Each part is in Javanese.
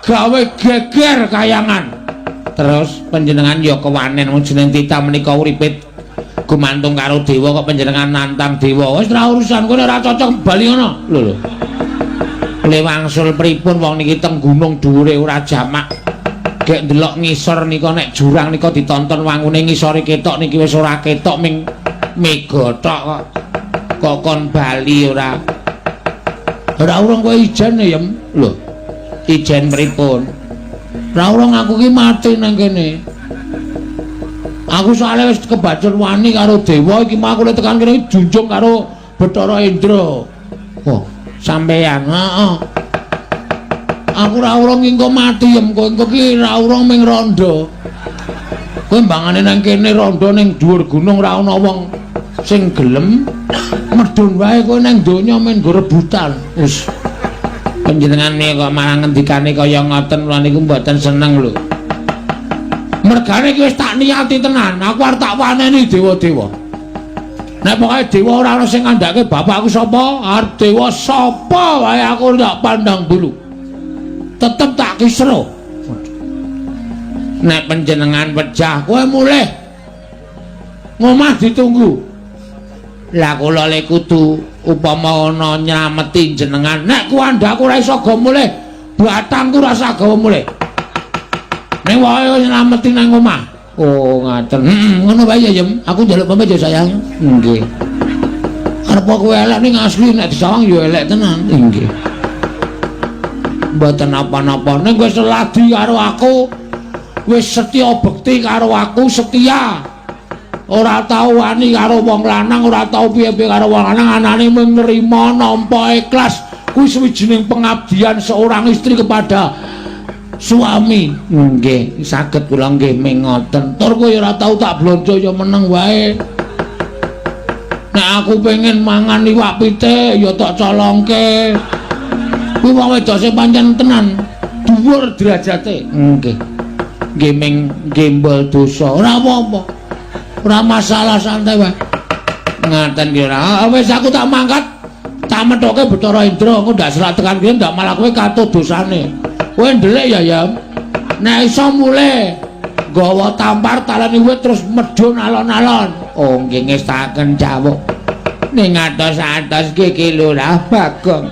gawe geger kayangan. Terus panjenengan ya kewanen wong jeneng Tita menika uripit gumantung karo dewa kok panjenengan nantang dewa. Wis ora urusan kowe ora cocok bali ngono. Lho. Le wangsul pripun wong niki teng gunung dhuwure ora jamak. Gek ndelok ngisor nika nek jurang nika ditonton wangune ngisore ketok niki wis ora ketok ming megothok kok. Kok kon bali ora. Ora urung kowe ijen ya. Lho. Ijen pripun? Ora urung aku ki mati nang kene. Aku soalnya wis kebacut wani karo dewa iki mah aku tekan kene junjung karo Bathara Indra. Oh, sampeyan. Heeh. Aku ora urung engko mati em kowe engko ki ora urung ming rondo. Kowe mbangane nang kene rondo ning dhuwur gunung ora ana wong sing gelem medhun wae kowe nang donya men nggo rebutan. Wis panjenengan kok malah ngendikane kaya ngoten kula niku mboten seneng lho. Mergane iki wis tak niati tenan, aku arep tak waneni dewa-dewa. Nek pokoke dewa ora ana sing ngandhake bapakku sapa, arep dewa sapa wae aku ndak pandang bulu. Tetep tak kisro. Nek panjenengan pecah, kowe mulih. Ngomah ditunggu. Lah kula le kudu upama ana nylameti jenengan. Nek kuandhaku ora iso go mulih, batangku rasa gawa mulih. Nek wae nylameti nang omah. Oh, ngaten. Ngono wae ya, Yem. Aku njaluk pamit ya, sayang. Nggih. Arep kowe elek ning asli nek disawang ya elek tenan. Nggih. Mboten apa-apa. Nek wis ladi karo aku, wis setya bekti karo aku, setia. Ora tau wani karo wong lanang, ora tau piye-piye karo wong lanang, anane mung nrimo nampa ikhlas. Kuwi sawijining pengabdian seorang istri kepada suami. Nggih, saged kula nggih ming ngoten. Tur kowe ora tau tak blonjo ya meneng wae. Nek aku pengen mangan iwak pite ya tak colongke. Kuwi wong wedok sing pancen tenan dhuwur derajate. Nggih. Nggih ming gembol dosa. Ora apa-apa. Ora masalah, santai wae. Ngaten ki ora. Wis aku tak mangkat. Tak methoke Bathara Indra, engko ndak serak tekan kene ndak malah kowe katut dosane. Kowe ndelik ya, Yam. Nek iso mulih nggawa tampar taleni wit terus medhun alon-alon. Oh, nggih ngestaken cawuk. Ning atos-atos iki Lurah Bagong.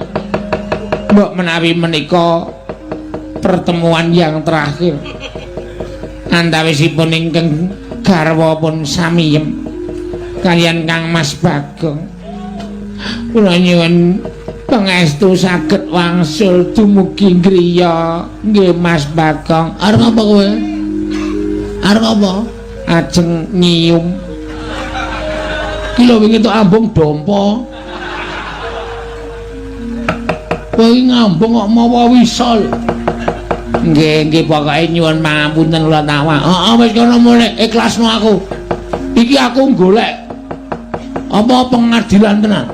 Mbok menawi menika pertemuan yang terakhir antawisipun ingkang garwa pun samiyem kalian Kang Mas Bagong. Kula nyuwun pangestu saged wangsul dumugi griya. Nggih Mas Bagong. Arep apa kowe? Arep apa? Ajeng nyium. Ki lho wingi tok ambung dompo. Kowe ngambung kok mawa wisol. Nggih pokoke nyuwun pangapunten kula tawa. Heeh wis kono mulih ikhlasno aku. Iki aku golek apa pengadilan tenan.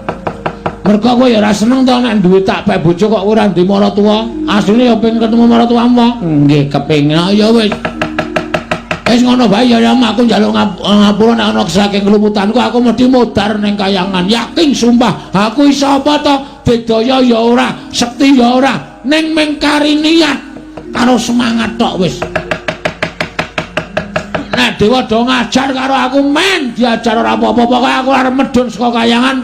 Mergo kowe ya ora seneng to nek duwe tak pek bojo kok ora ndek maratuwa. Asline ya pengen ketemu maratuwamu. Nggih kepengin. Ya wis. Wis ngono bae ya aku njaluk ngapura nek ana saking kelumutanku aku mesti modar ning kayangan. Yakin sumpah aku iso apa to? Bedaya ya ora, sekti ya ora, ning mengkari niat karo semangat tok wis. Nek dewa do ngajar karo aku men diajar ora apa-apa pokoke aku arep medhun saka kayangan.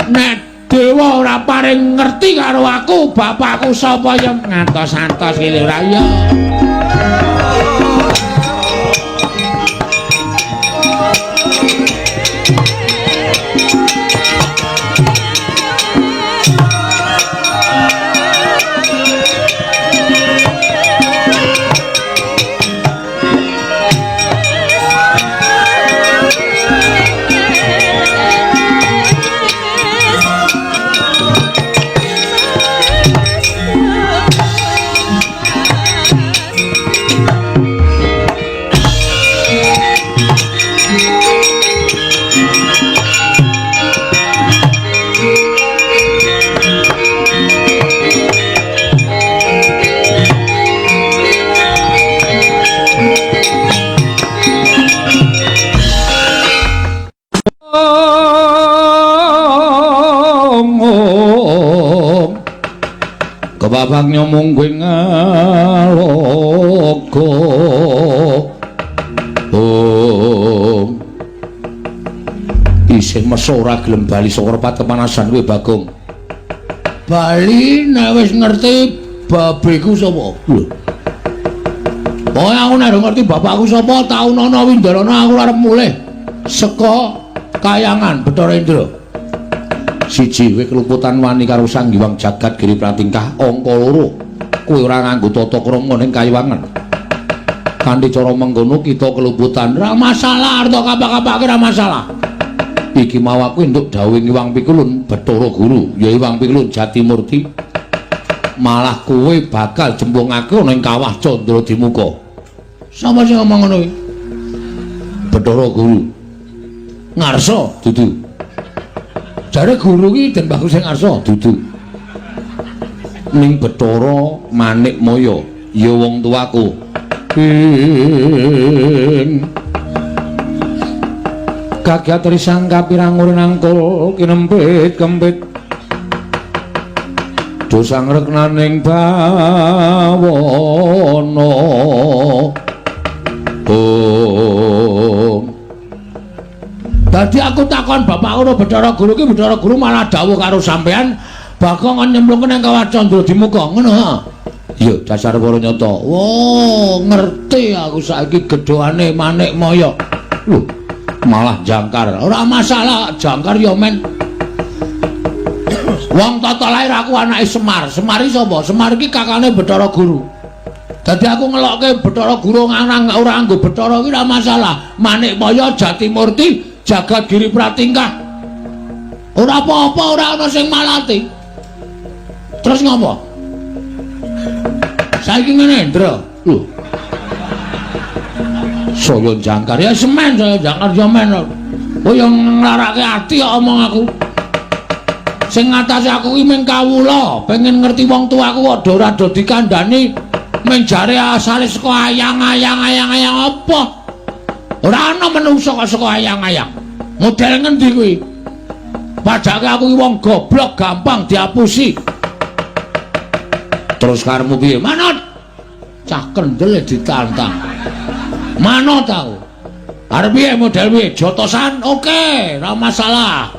Nek dewa ora paring ngerti karo aku, bapakku sapa ya ngantos-antos iki ora ya. mungging logo isih meso ora gelem bali saka pemanasan kowe Bagong. Bali nek wis ngerti babeku sapa? Lho. Oh aku nek ngerti bapakku sapa taun ana Windarana aku arep mulih saka Kayangan Bathara Indra. Siji kowe keluputan wani karo Sang Hyang Jagat Giri Pratingkah angka 2. Kowe ora nganggo tata krama ning Kayangan. Kanthi cara mengkono kita keluputan ra masalah arta kapak-kapake ra masalah. Iki mau aku entuk dawuh Hyang Pikulun Bathara Guru ya Hyang Pikulun Jatimurti malah kowe bakal jembungake ana ing kawah Candra Dimuka. Sapa sing ngomong ngono iki? Bathara Guru. Ngarsa dudu. Jare guru iki den bagus sing ngarsa dudu. Ning Bathara Manikmaya ya wong tuaku. Kagiat risang kapirang nangkul kinempit-kempit dosang reknaning bawana dadi aku takon bapakku no Bathara Guru ki Bathara Guru malah dawuh karo sampean Bagong nyemplungke nang kawah Candra Dimuka ngono ha. Iya dasar para nyata. Oh, ngerti aku saiki gedhoane Manikmaya. Lho, malah jangkar. Ora masalah, jangkar ya men. Wong tata lair aku anake Semar. Semar iki sapa? Semar iki kakane Bathara Guru. Dadi aku ngelokke Bathara Guru ora nganggo Bathara iki ora masalah. Manikmaya Jatimurti Jagat Giri Pratingkah. Ora apa-apa, ora ana sing malati. Terus ngopo? Saiki ngene, Ndra. Lho. Saya jangkar ya semen saya jangkar ya men. Oh yang nglarake ati kok omong aku. Sing ngatasi aku iki mung kawula, pengen ngerti wong tuaku kok ora do dikandhani mung jare asale saka ayang-ayang apa? Ora ana menungso kok saka ayang-ayang. Model ngendi kuwi? Padahal aku iki wong goblok gampang diapusi. Terus karemu piye? Manut. Cah kendel ditantang. Manut aku. Arep piye model piye? Jotosan? Oke, ora masalah.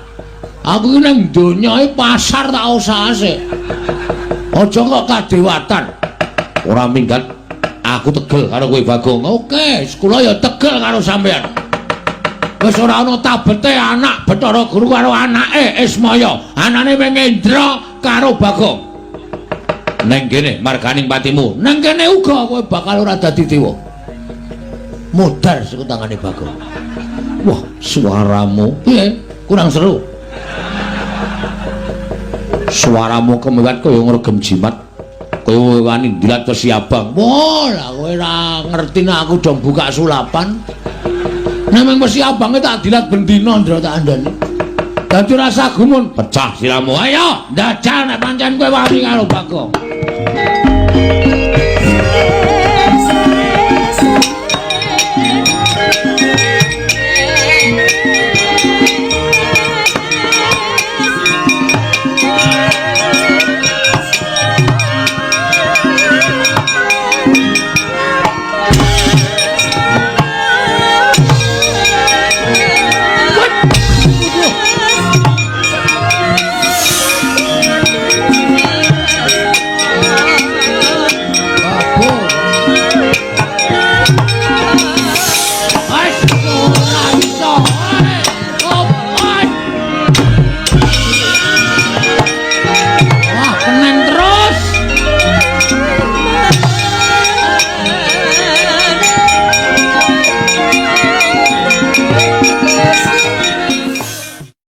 Aku iki nang donya pasar tak usah sik. Aja kok kadewatan. Ora minggat aku tegel karo kowe Bagong. Oke, kula ya tegel karo sampean. Wis ora ana tabete anak Bathara Guru karo anake Ismaya. Anane Indra karo Bagong. Neng kene marganing patimu. Neng kene uga kowe bakal ora dadi dewa. Modar saka tangane Bagong. Wah, suaramu piye? Kurang seru. Suaramu kemewat kaya ngregem jimat. Kaya wani ndilat ke Siabang. Wah, lah kowe ora ngerti nek aku do buka sulapan. Nek mung Siabang tak dilat bendina ndra tak andani. Dadi rasa gumun, pecah siramu. Ayo, ndajal nek pancen kowe wani karo Bagong.